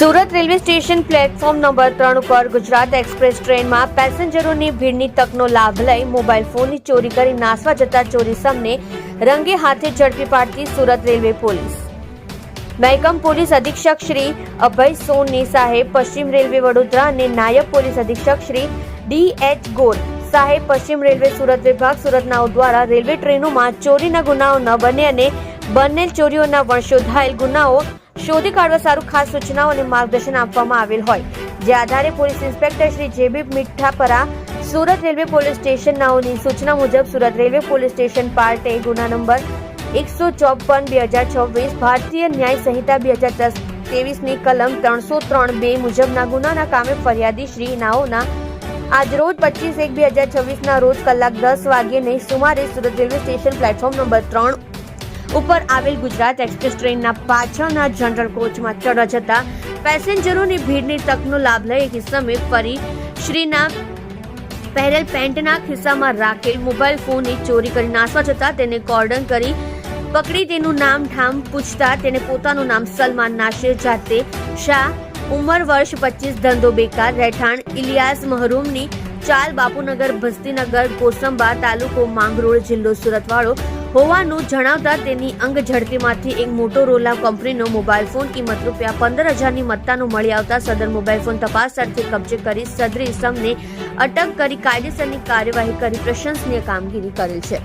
Surat railway station platform number 3 પર Gujarat express ટ્રેનમાં પેસેન્જરોની ભીડની તકનો લાભ લઈ મોબાઈલ ફોનની ચોરી કરી નાસવા જતા ચોરીસમને રંગે હાથે ઝડપી પાડતી સુરત રેલવે પોલીસ। મહેકમ પોલીસ અધિક્ષક શ્રી અભય સોની સાહેબ પશ્ચિમ રેલવે વડોદરા અને નાયબ પોલીસ અધિક્ષક શ્રી DH ગોર સાહેબ પશ્ચિમ રેલવે સુરત વિભાગ સુરતનાઓ દ્વારા રેલવે ટ્રેનોમાં ચોરીના ગુનાઓ ન બને અને બનેલ ચોરીઓના વંશોધાયેલ ગુનાઓ શોધી કાઢવા સારું ખાસ સૂચનાઓ અને માર્ગદર્શન આપવામાં આવેલ હોય, જે આધારે police inspector Shri JB Mithapara Surat railway police station નાઓની સૂચના મુજબ Surat railway police station part A ગુના નંબર 154/2026 ભારતીય ન્યાય સંહિતા 2023ની કલમ 303(2) મુજબના ગુનાના કામે ફરિયાદી શ્રી નાઓના આજરોજ 25/1/2026ના રોજ કલાક 10 વાગ્યે સુમારે Surat railway station platform number 3 ઉપર આવેલ ગુજરાત એક્સપ્રેસ ટ્રેનના પાછળના જનરલ કોચમાં ચડવા જતા પેસેન્જરોની ભીડની તકનો લાભ લઈ એક ઇસમે ફરી શ્રીના પહેરેલ પેન્ટના ખિસ્સામાં રાખેલ મોબાઈલ ફોનની ચોરી કરી નાસવા જતા તેને કોર્ડન કરી પકડી તેનું નામ ઠામ પૂછતા તેને પોતાનું નામ સલમાન નાશિર જાતે શાહ, ઉંમર વર્ષ 25, ધંધો બેકાર, રહેઠાણ ઇલિયાસ મહરૂમની ચાલ, બાપુનગર, ભસ્તીનગર, કોસંબા, તાલુકો માંગરોળ, જિલ્લો સુરતવાળો હોવાનું જણાવતા તેની અંગ ઝડપીમાંથી એક મોટોરોલા કંપનીનો મોબાઈલ ફોન કિંમત ₹15,000ની મત્તાનો મળી આવતા સદર મોબાઈલ ફોન તપાસ અર્થે કબજે કરી સદરી ઇસમને અટક કરી કાયદેસરની કાર્યવાહી કરી પ્રશંસનીય કામગીરી કરેલ છે।